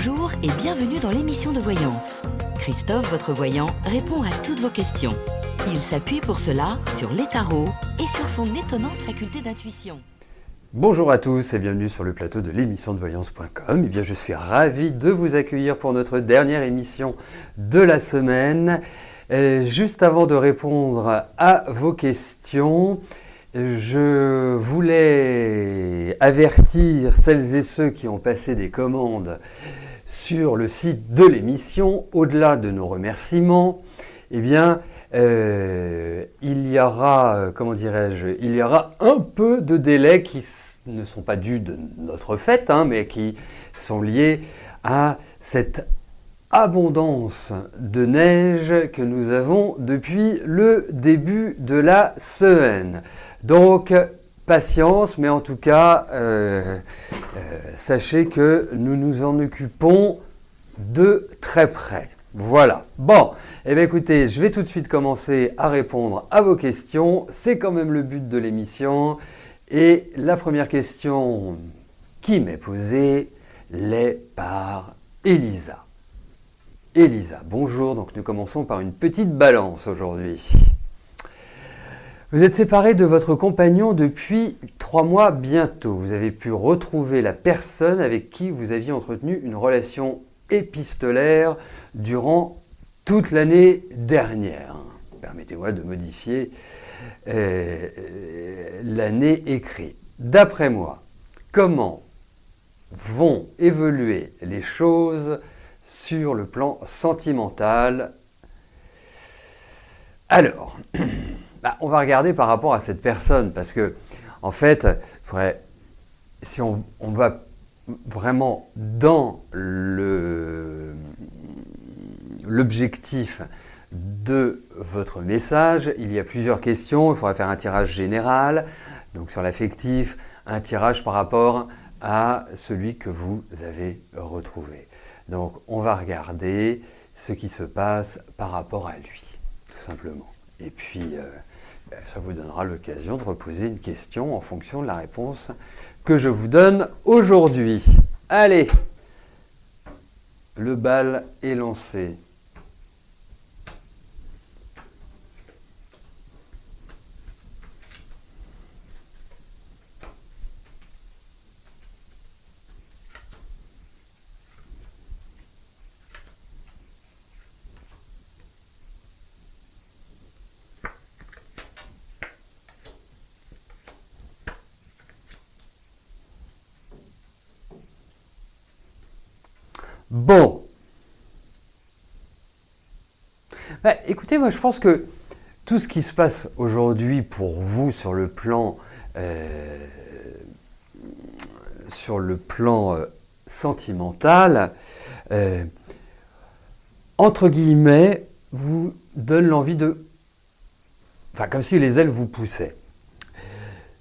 Bonjour et bienvenue dans l'émission de voyance. Christophe, votre voyant, répond à toutes vos questions. Il s'appuie pour cela sur les tarots et sur son étonnante faculté d'intuition. Bonjour à tous et bienvenue sur le plateau de l'émission de voyance.com. Eh bien, je suis ravi de vous accueillir pour notre dernière émission de la semaine. Juste avant de répondre à vos questions, je voulais avertir celles et ceux qui ont passé des commandes sur le site de l'émission, au-delà de nos remerciements, eh bien, il y aura un peu de délais qui ne sont pas dus de notre fait, mais qui sont liés à cette abondance de neige que nous avons depuis le début de la semaine. Donc, patience, mais en tout cas, sachez que nous nous en occupons de très près. Voilà. Bon, eh bien écoutez, je vais tout de suite commencer à répondre à vos questions. C'est quand même le but de l'émission. Et la première question qui m'est posée l'est par Elisa. Elisa, bonjour. Donc nous commençons par une petite balance aujourd'hui. Vous êtes séparés de votre compagnon depuis 3 mois bientôt. Vous avez pu retrouver la personne avec qui vous aviez entretenu une relation épistolaire durant toute l'année dernière. Permettez-moi de modifier l'année écrite. D'après moi, comment vont évoluer les choses sur le plan sentimental? Alors, on va regarder par rapport à cette personne, parce que, en fait, si on va vraiment dans l'objectif de votre message, il y a plusieurs questions. Il faudra faire un tirage général, donc sur l'affectif, un tirage par rapport à celui que vous avez retrouvé. Donc, on va regarder ce qui se passe par rapport à lui, tout simplement. Et puis, ça vous donnera l'occasion de reposer une question en fonction de la réponse que je vous donne aujourd'hui. Allez, le bal est lancé. Bon. Écoutez, moi je pense que tout ce qui se passe aujourd'hui pour vous sur le plan sentimental, entre guillemets, vous donne l'envie de... comme si les ailes vous poussaient.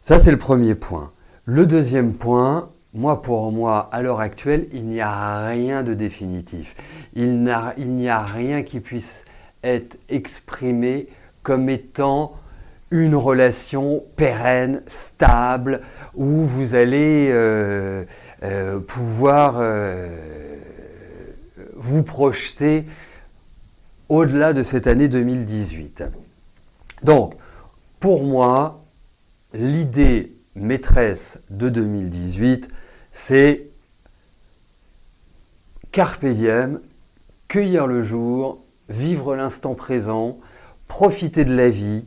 Ça, c'est le premier point. Le deuxième point... Pour moi, à l'heure actuelle, il n'y a rien de définitif. Il n'y a rien qui puisse être exprimé comme étant une relation pérenne, stable, où vous allez pouvoir vous projeter au-delà de cette année 2018. Donc, pour moi, l'idée maîtresse de 2018, c'est carpe diem, cueillir le jour, vivre l'instant présent, profiter de la vie,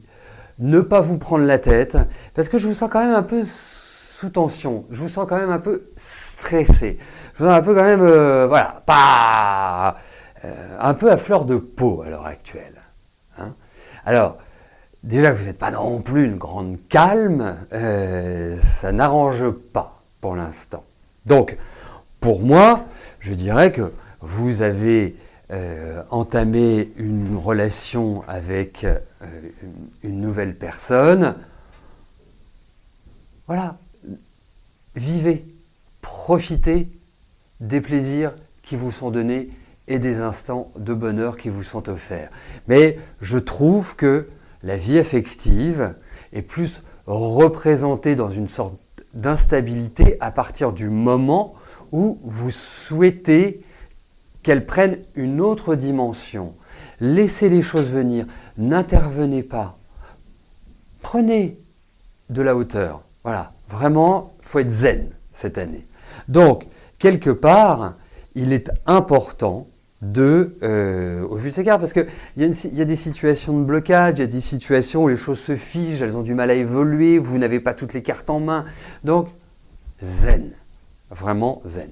ne pas vous prendre la tête, parce que je vous sens quand même un peu sous tension, je vous sens quand même un peu stressé, je vous sens un peu quand même, un peu à fleur de peau à l'heure actuelle. Alors, déjà que vous n'êtes pas non plus une grande calme, ça n'arrange pas pour l'instant. Donc, pour moi, je dirais que vous avez entamé une relation avec une nouvelle personne. Voilà, vivez, profitez des plaisirs qui vous sont donnés et des instants de bonheur qui vous sont offerts. Mais je trouve que la vie affective est plus représentée dans une sorte d'instabilité à partir du moment où vous souhaitez qu'elles prennent une autre dimension. Laissez les choses venir, n'intervenez pas. Prenez de la hauteur. Voilà, vraiment, il faut être zen cette année. Donc, quelque part, il est important au vu de ces cartes, parce qu'il y a des situations de blocage, il y a des situations où les choses se figent, elles ont du mal à évoluer, vous n'avez pas toutes les cartes en main. Donc, zen, vraiment zen.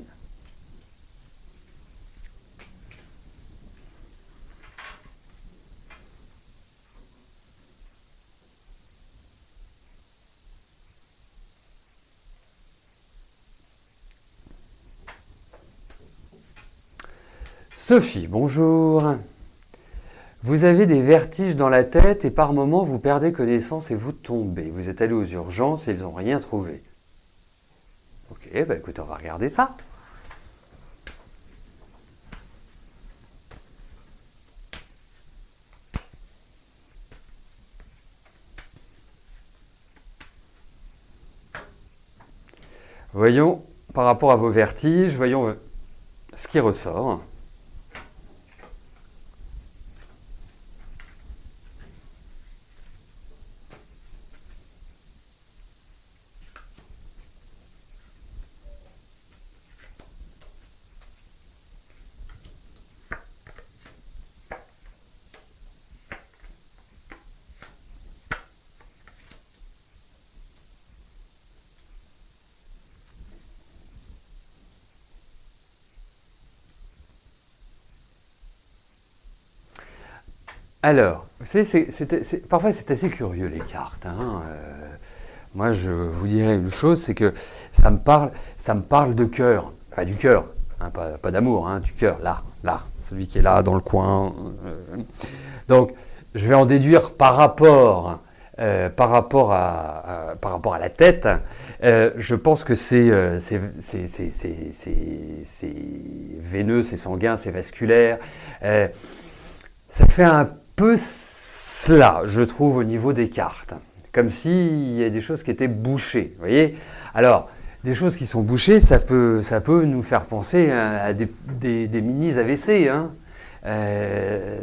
Sophie, bonjour. Vous avez des vertiges dans la tête et par moments vous perdez connaissance et vous tombez. Vous êtes allé aux urgences et ils n'ont rien trouvé. Ok, bah écoute, on va regarder ça. Voyons, par rapport à vos vertiges, voyons ce qui ressort. Alors, vous savez, parfois c'est assez curieux les cartes. Moi, je vous dirais une chose, c'est que ça me parle de cœur, enfin du cœur, hein, pas d'amour, hein, du cœur, là, celui qui est là dans le coin. Donc, je vais en déduire par rapport à la tête. Je pense que c'est veineux, c'est sanguin, c'est vasculaire. Ça fait un peu cela, je trouve, au niveau des cartes. Comme s'il y a des choses qui étaient bouchées, vous voyez. Alors, des choses qui sont bouchées, ça peut nous faire penser à des mini AVC, hein,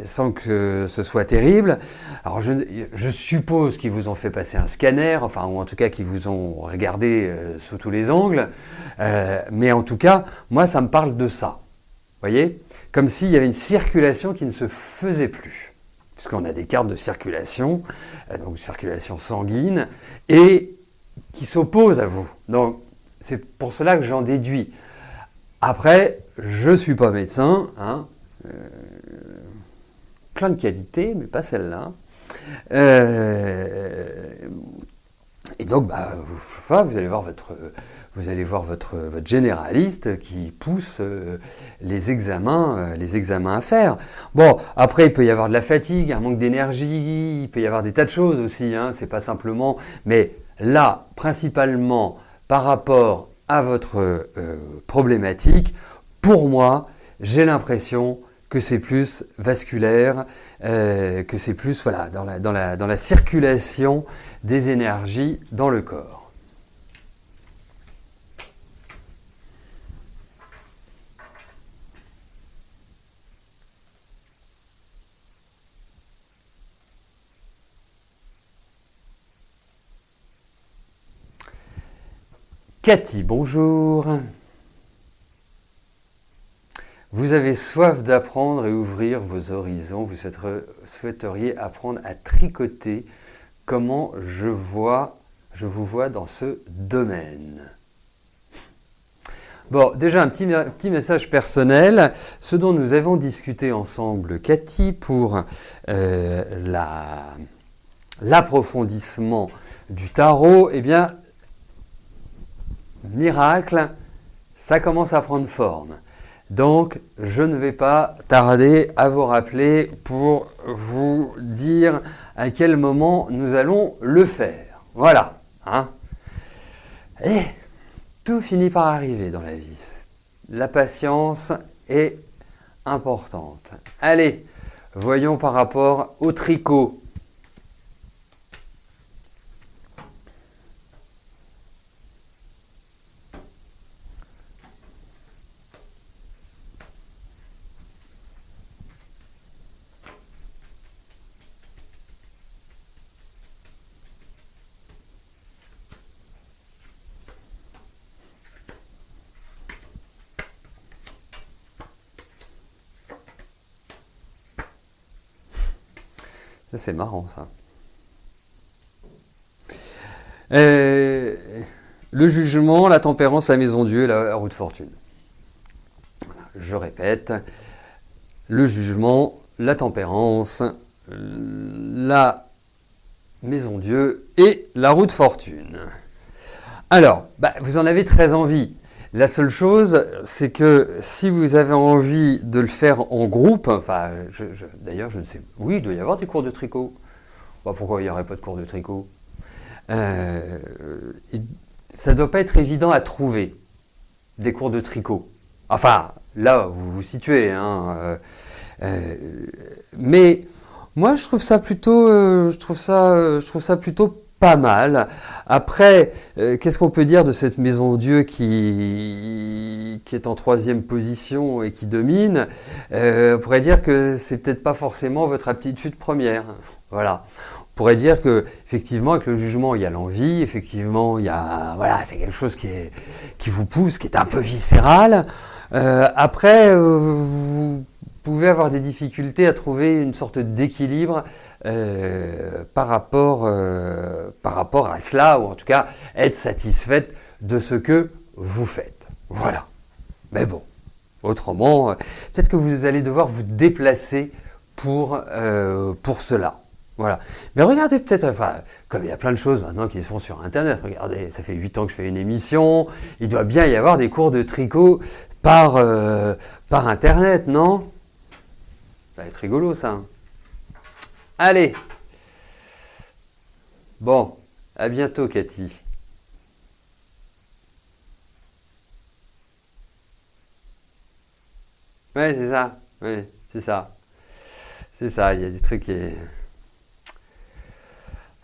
sans que ce soit terrible. Alors, je suppose qu'ils vous ont fait passer un scanner, enfin, ou en tout cas qu'ils vous ont regardé sous tous les angles. Mais en tout cas, moi, ça me parle de ça. Vous voyez ? Comme s'il y avait une circulation qui ne se faisait plus. Puisqu'on a des cartes de circulation, donc circulation sanguine, et qui s'opposent à vous. Donc, c'est pour cela que j'en déduis. Après, je ne suis pas médecin, hein, plein de qualités, mais pas celle-là. Et donc, vous allez voir votre généraliste qui pousse les examens à faire. Bon, après, il peut y avoir de la fatigue, un manque d'énergie, il peut y avoir des tas de choses aussi, hein, c'est pas simplement... Mais là, principalement, par rapport à votre problématique, pour moi, j'ai l'impression que c'est plus vasculaire, que c'est plus dans la circulation des énergies dans le corps. Cathy, bonjour. Vous avez soif d'apprendre et ouvrir vos horizons. Vous souhaiteriez apprendre à tricoter. Comment je vous vois dans ce domaine? Bon, déjà un petit message personnel. Ce dont nous avons discuté ensemble, Cathy, pour l'approfondissement du tarot, eh bien, miracle, ça commence à prendre forme. Donc, je ne vais pas tarder à vous rappeler pour vous dire à quel moment nous allons le faire. Voilà. Hein. Et tout finit par arriver dans la vie. La patience est importante. Allez, voyons par rapport au tricot. C'est marrant ça. Le jugement, la tempérance, la maison Dieu, la roue de fortune. Je répète, le jugement, la tempérance, la maison Dieu et la roue de fortune. Alors, vous en avez très envie. La seule chose, c'est que si vous avez envie de le faire en groupe, enfin, d'ailleurs, je ne sais, oui, il doit y avoir des cours de tricot. Pourquoi il n'y aurait pas de cours de tricot? Ça ne doit pas être évident à trouver, des cours de tricot. Enfin, là, vous vous situez, hein. Mais moi, je trouve ça plutôt, je trouve ça plutôt pas mal. Après, qu'est-ce qu'on peut dire de cette maison Dieu qui est en 3e position et qui domine? On pourrait dire que c'est peut-être pas forcément votre aptitude première. Voilà. On pourrait dire que effectivement, avec le jugement, il y a l'envie. Effectivement, il y a, voilà, c'est quelque chose qui vous pousse, qui est un peu viscéral. Après, vous pouvez avoir des difficultés à trouver une sorte d'équilibre par rapport à cela, ou en tout cas être satisfaite de ce que vous faites. Voilà. Mais bon, autrement, peut-être que vous allez devoir vous déplacer pour cela. Voilà. Mais regardez peut-être, enfin, comme il y a plein de choses maintenant qui se font sur Internet, regardez, ça fait 8 ans que je fais une émission, il doit bien y avoir des cours de tricot par Internet, non? Ça va être rigolo, ça. Allez. Bon, à bientôt, Cathy. Ouais, c'est ça. Oui, c'est ça. C'est ça, il y a des trucs qui...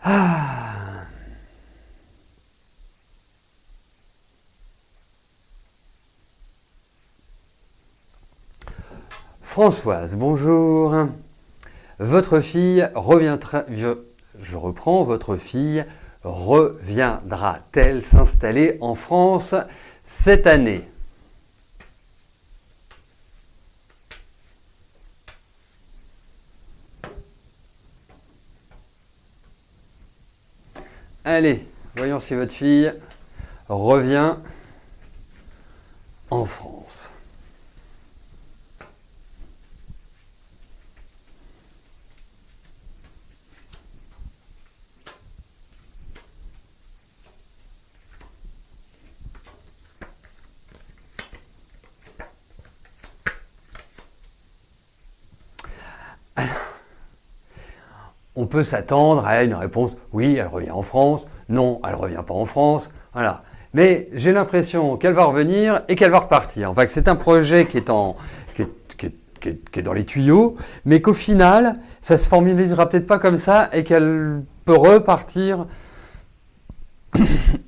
Ah. Françoise, bonjour. Votre fille reviendra... Je reprends, votre fille reviendra-t-elle s'installer en France cette année? Allez, voyons si votre fille revient en France. On peut s'attendre à une réponse, oui, elle revient en France, non, elle ne revient pas en France, voilà. Mais j'ai l'impression qu'elle va revenir et qu'elle va repartir. Enfin, que c'est un projet qui est dans les tuyaux, mais qu'au final, ça se formulisera peut-être pas comme ça et qu'elle peut repartir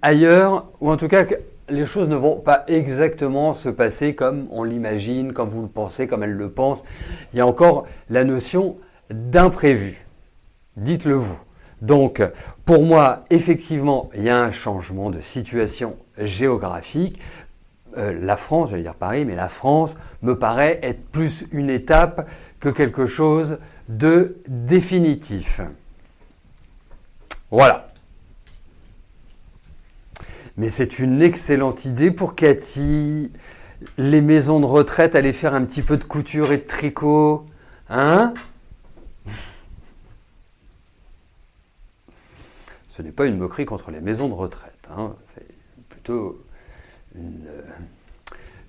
ailleurs, ou en tout cas que les choses ne vont pas exactement se passer comme on l'imagine, comme vous le pensez, comme elle le pense. Il y a encore la notion d'imprévu. Dites-le vous. Donc, pour moi, effectivement, il y a un changement de situation géographique. La France, j'allais dire Paris, mais la France me paraît être plus une étape que quelque chose de définitif. Voilà. Mais c'est une excellente idée pour Cathy. Les maisons de retraite, aller faire un petit peu de couture et de tricot. Hein ? Ce n'est pas une moquerie contre les maisons de retraite, hein. C'est plutôt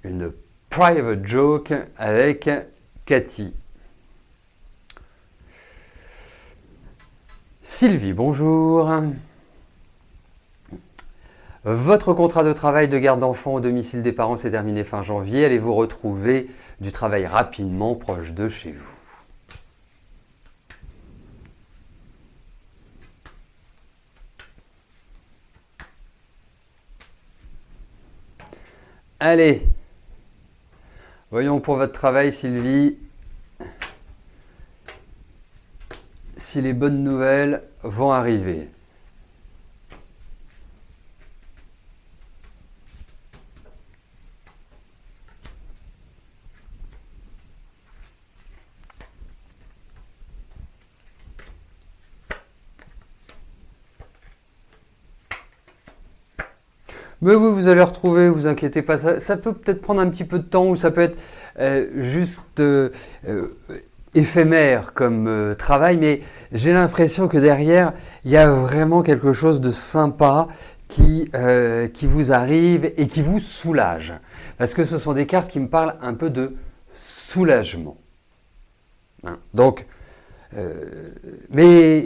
une private joke avec Cathy. Sylvie, bonjour. Votre contrat de travail de garde d'enfants au domicile des parents s'est terminé fin janvier. Allez-vous retrouver du travail rapidement proche de chez vous? Allez, voyons pour votre travail, Sylvie, si les bonnes nouvelles vont arriver. Mais oui, vous allez retrouver, vous inquiétez pas. Ça peut peut-être prendre un petit peu de temps ou ça peut être juste éphémère comme travail, mais j'ai l'impression que derrière, il y a vraiment quelque chose de sympa qui vous arrive et qui vous soulage. Parce que ce sont des cartes qui me parlent un peu de soulagement. Hein. Donc, mais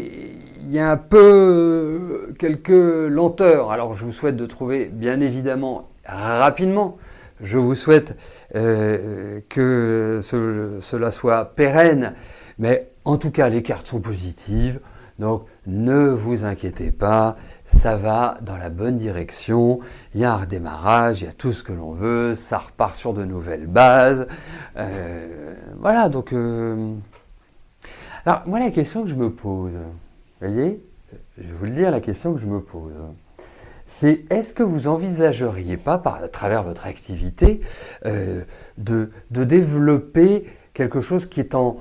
il y a un peu quelques lenteurs. Alors, je vous souhaite de trouver, bien évidemment, rapidement. Je vous souhaite que cela soit pérenne. Mais en tout cas, les cartes sont positives. Donc, ne vous inquiétez pas. Ça va dans la bonne direction. Il y a un redémarrage, il y a tout ce que l'on veut. Ça repart sur de nouvelles bases. Voilà, donc... Alors, moi, la question que je me pose, vous voyez, je vais vous le dire, la question que je me pose, c'est est-ce que vous envisageriez pas, à travers votre activité, de développer quelque chose qui est en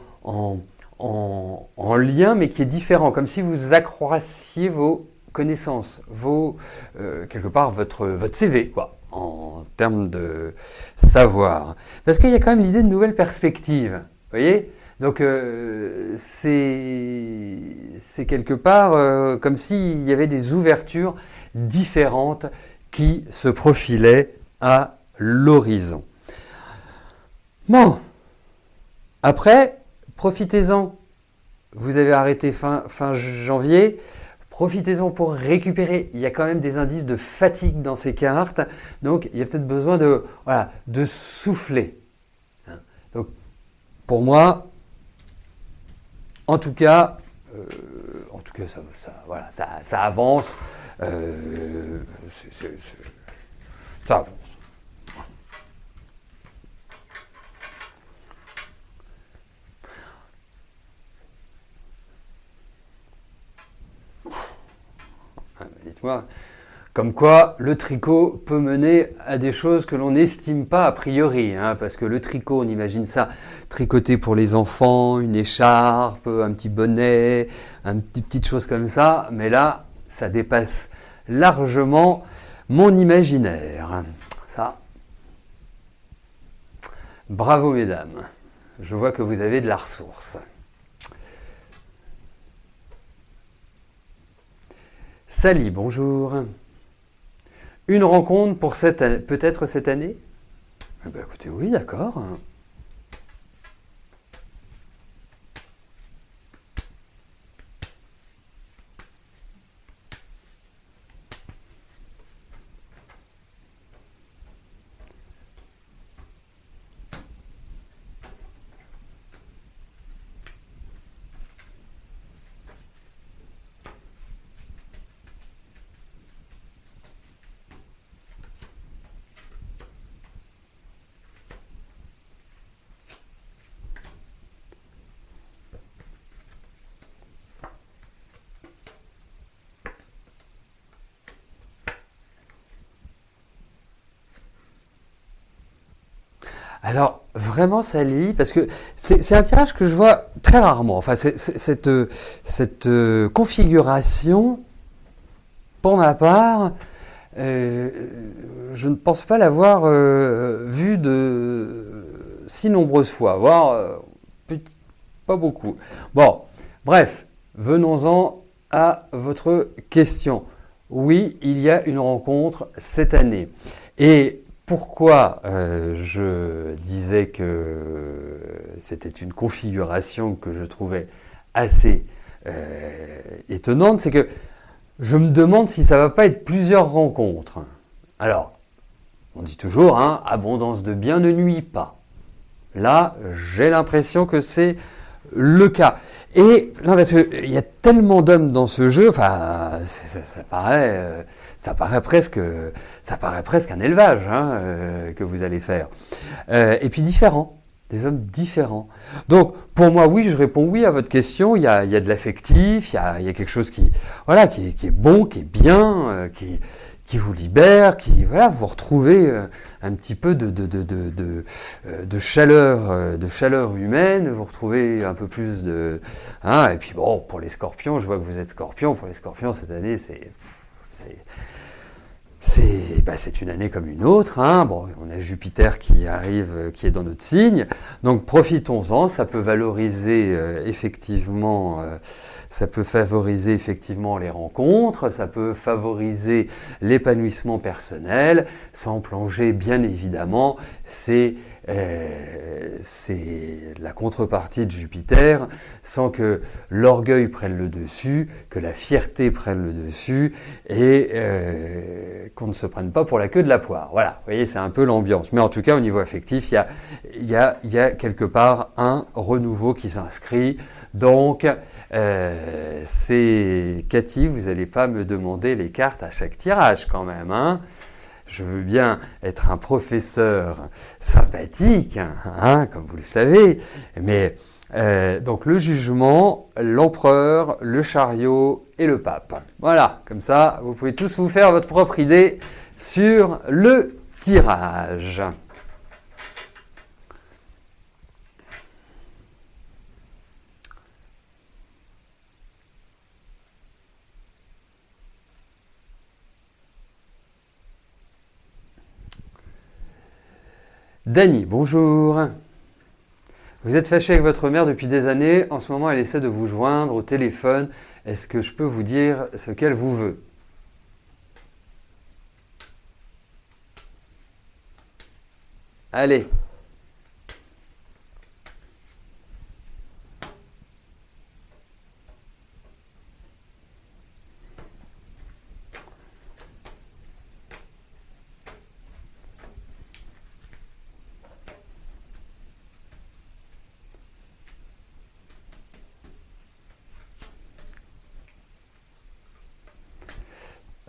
lien, mais qui est différent, comme si vous accroissiez vos connaissances, quelque part votre CV, quoi, en termes de savoir. Parce qu'il y a quand même l'idée de nouvelles perspectives, vous voyez ? Donc c'est quelque part comme s'il y avait des ouvertures différentes qui se profilaient à l'horizon. Bon, après, profitez-en. Vous avez arrêté fin janvier. Profitez-en pour récupérer. Il y a quand même des indices de fatigue dans ces cartes. Donc, il y a peut-être besoin de souffler. Donc, pour moi, en tout cas, ça avance. Ça avance. Dites-moi, comme quoi le tricot peut mener à des choses que l'on n'estime pas a priori, hein, parce que le tricot, on imagine ça tricoté pour les enfants, une écharpe, un petit bonnet, une petite chose comme ça, mais là, ça dépasse largement mon imaginaire. Ça, bravo mesdames, je vois que vous avez de la ressource. Sally, bonjour. Une rencontre pour peut-être cette année ? Eh bien, écoutez, oui, d'accord. Alors, vraiment, Sally, parce que c'est un tirage que je vois très rarement. Enfin, cette configuration, pour ma part, je ne pense pas l'avoir vue de si nombreuses fois, voire pas beaucoup. Bon, bref, venons-en à votre question. Oui, il y a une rencontre cette année. Et pourquoi je disais que c'était une configuration que je trouvais assez étonnante, c'est que je me demande si ça ne va pas être plusieurs rencontres. Alors, on dit toujours, hein, abondance de biens ne nuit pas. Là, j'ai l'impression que c'est le cas. Et non, parce qu'il y a tellement d'hommes dans ce jeu, enfin, ça paraît presque un élevage que vous allez faire. Et puis différents, des hommes différents. Donc, pour moi, oui, je réponds oui à votre question. Il y a de l'affectif, il y a quelque chose qui est bon, qui est bien, qui vous libère, vous retrouvez un petit peu de chaleur humaine, vous retrouvez un peu plus de... et puis bon, pour les scorpions, je vois que vous êtes scorpion, pour les scorpions cette année, c'est une année comme une autre, hein. Bon, on a Jupiter qui arrive, qui est dans notre signe, donc profitons-en, ça peut valoriser ça peut favoriser effectivement les rencontres, ça peut favoriser l'épanouissement personnel, sans plonger bien évidemment, c'est la contrepartie de Jupiter, sans que l'orgueil prenne le dessus, que la fierté prenne le dessus et qu'on ne se prenne pas pour la queue de la poire. Voilà, vous voyez, c'est un peu l'ambiance. Mais en tout cas, au niveau affectif, il y a quelque part un renouveau qui s'inscrit. Donc, c'est Cathy, vous n'allez pas me demander les cartes à chaque tirage quand même, hein. Je veux bien être un professeur sympathique, hein, comme vous le savez, mais donc le jugement, l'empereur, le chariot et le pape. Voilà, comme ça, vous pouvez tous vous faire votre propre idée sur le tirage. Dany, bonjour. Vous êtes fâché avec votre mère depuis des années. En ce moment, elle essaie de vous joindre au téléphone. Est-ce que je peux vous dire ce qu'elle vous veut? Allez.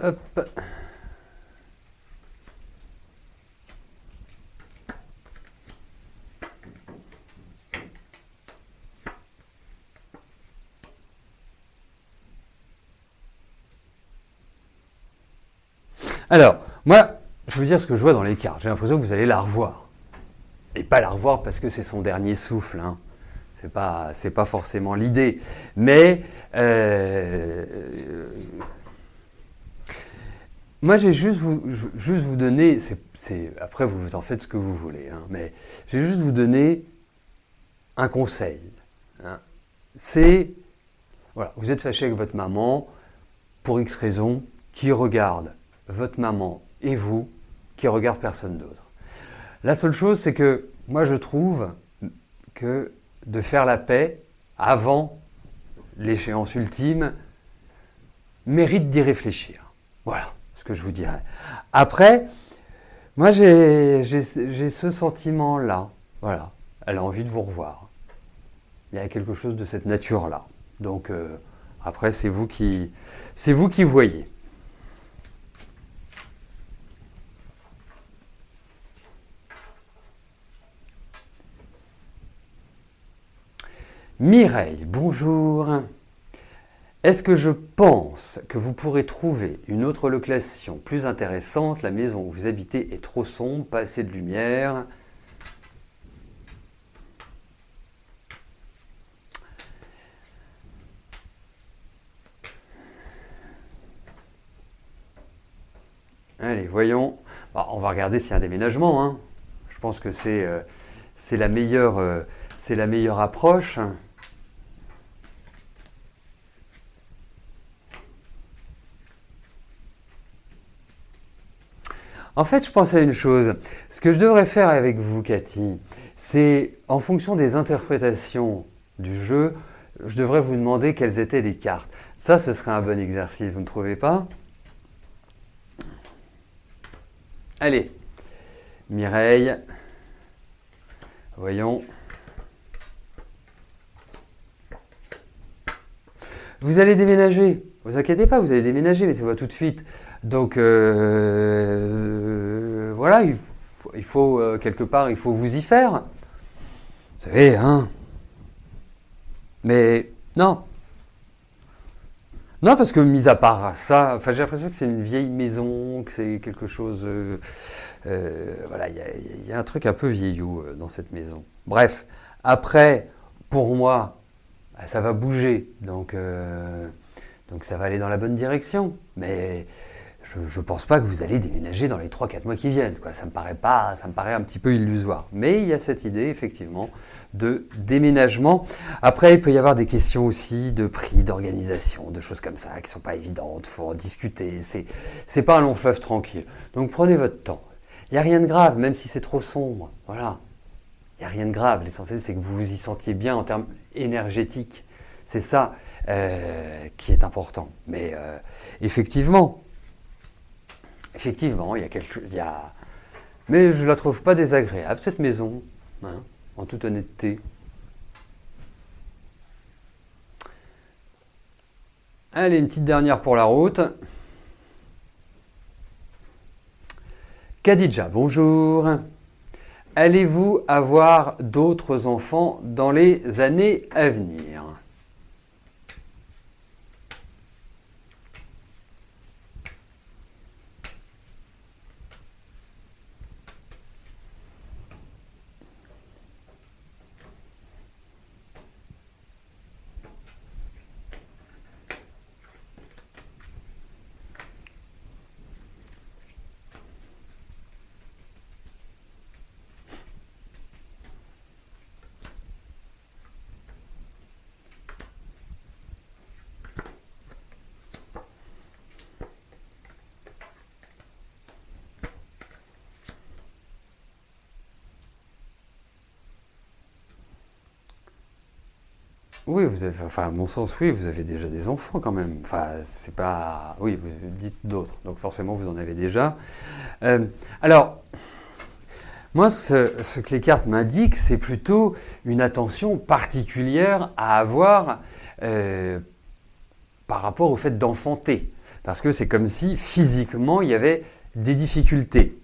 Hop. Alors, moi, je veux dire ce que je vois dans les cartes. J'ai l'impression que vous allez la revoir. Et pas la revoir parce que c'est son dernier souffle, hein. C'est pas forcément l'idée. Mais moi, j'ai juste vous donner, après vous en faites ce que vous voulez, hein, mais j'ai juste vous donner un conseil, hein. Voilà, vous êtes fâché avec votre maman pour X raison, qui regarde votre maman et vous, qui regarde personne d'autre. La seule chose, c'est que moi, je trouve que de faire la paix avant l'échéance ultime mérite d'y réfléchir. Voilà ce que je vous dirais. Après, moi j'ai ce sentiment-là. Voilà, elle a envie de vous revoir. Il y a quelque chose de cette nature-là. Donc après, c'est vous qui voyez. Mireille, bonjour. Est-ce que je pense que vous pourrez trouver une autre location plus intéressante? La maison où vous habitez est trop sombre, pas assez de lumière. Allez, voyons. Bon, on va regarder s'il y a un déménagement, hein. Je pense que c'est la meilleure approche. En fait, je pense à une chose. Ce que je devrais faire avec vous, Cathy, c'est en fonction des interprétations du jeu, je devrais vous demander quelles étaient les cartes. Ça, ce serait un bon exercice, vous ne trouvez pas? Allez, Mireille, voyons. Vous allez déménager. Ne vous inquiétez pas, vous allez déménager, mais c'est pas tout de suite. Donc voilà, il faut quelque part, il faut vous y faire. Vous savez, hein. Mais non. Non, parce que mis à part ça, enfin j'ai l'impression que c'est une vieille maison, que c'est quelque chose. Voilà, il y a un truc un peu vieillot dans cette maison. Bref, après, pour moi, ça va bouger, donc ça va aller dans la bonne direction. Mais je ne pense pas que vous allez déménager dans les 3-4 mois qui viennent, quoi. Ça me paraît un petit peu illusoire. Mais il y a cette idée, effectivement, de déménagement. Après, il peut y avoir des questions aussi de prix, d'organisation, de choses comme ça, qui ne sont pas évidentes. Il faut en discuter. C'est pas un long fleuve tranquille. Donc prenez votre temps. Il n'y a rien de grave, même si c'est trop sombre. Voilà. Il n'y a rien de grave. L'essentiel, c'est que vous vous y sentiez bien en termes énergétiques. C'est ça qui est important. Mais effectivement, mais je ne la trouve pas désagréable, cette maison, hein, en toute honnêteté. Allez, une petite dernière pour la route. Khadija, bonjour. Allez-vous avoir d'autres enfants dans les années à venir? Oui, à mon sens, oui, vous avez déjà des enfants quand même. Enfin, c'est pas, oui, vous dites d'autres, donc forcément vous en avez déjà. Euh, alors, moi, ce que les cartes m'indiquent, c'est plutôt une attention particulière à avoir euh, par rapport au fait d'enfanter, parce que c'est comme si physiquement il y avait des difficultés.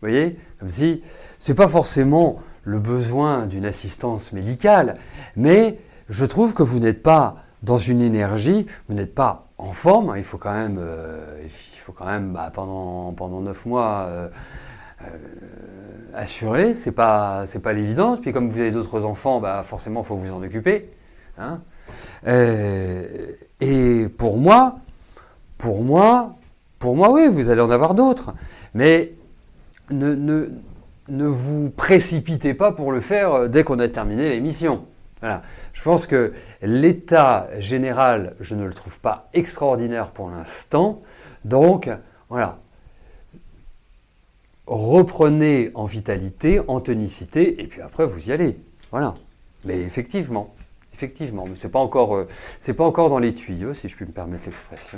Vous voyez, comme si c'est pas forcément le besoin d'une assistance médicale, mais je trouve que vous n'êtes pas dans une énergie, vous n'êtes pas en forme. Il faut quand même, pendant 9 mois assurer. C'est pas l'évidence. Puis comme vous avez d'autres enfants, forcément, il faut vous en occuper. Hein. Et pour moi, oui, vous allez en avoir d'autres. Mais ne vous précipitez pas pour le faire dès qu'on a terminé l'émission. Voilà. Je pense que l'état général, je ne le trouve pas extraordinaire pour l'instant. Donc, voilà. Reprenez en vitalité, en tonicité, et puis après, vous y allez. Voilà. Mais effectivement, mais c'est pas encore dans les tuyaux, si je puis me permettre l'expression.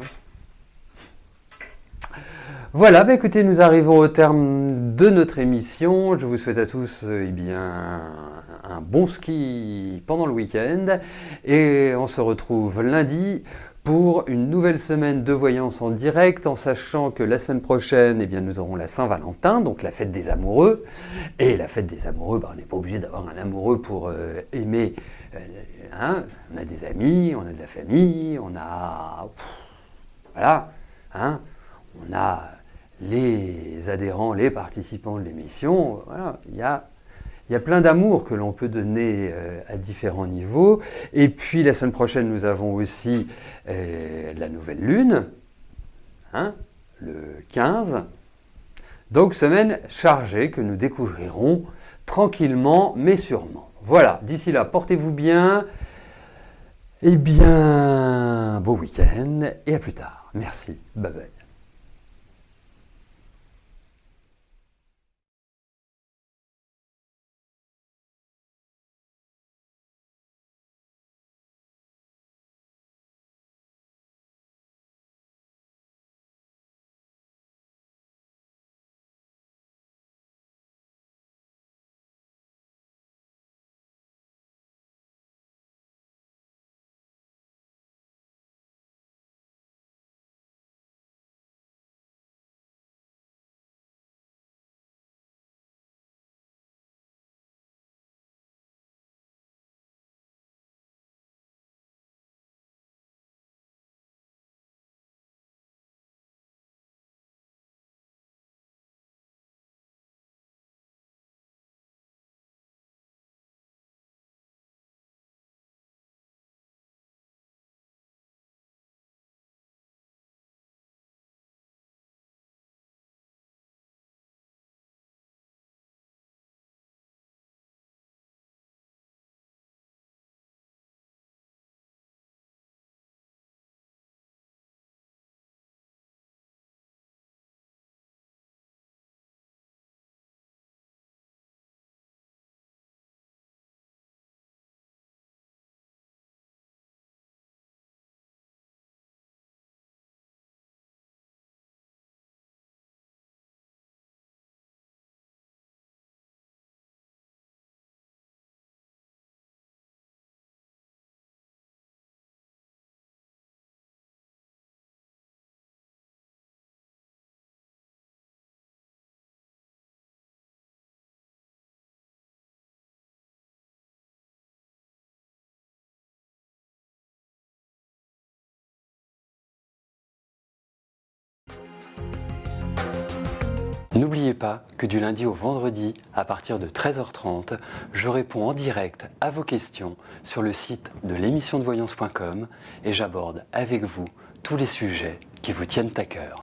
Voilà, écoutez, nous arrivons au terme de notre émission. Je vous souhaite à tous un bon ski pendant le week-end et on se retrouve lundi pour une nouvelle semaine de voyance en direct, en sachant que la semaine prochaine, nous aurons la Saint-Valentin, donc la fête des amoureux. Et la fête des amoureux, on n'est pas obligé d'avoir un amoureux pour aimer. Hein, on a des amis, on a de la famille, on a... voilà, hein, on a les adhérents, les participants de l'émission. Voilà, il y a plein d'amour que l'on peut donner à différents niveaux. Et puis la semaine prochaine, nous avons aussi la nouvelle lune, hein, le 15. Donc semaine chargée que nous découvrirons tranquillement mais sûrement. Voilà, d'ici là, portez-vous bien. Beau week-end et à plus tard. Merci, bye bye. N'oubliez pas que du lundi au vendredi, à partir de 13h30, je réponds en direct à vos questions sur le site de l'émissiondevoyance.com et j'aborde avec vous tous les sujets qui vous tiennent à cœur.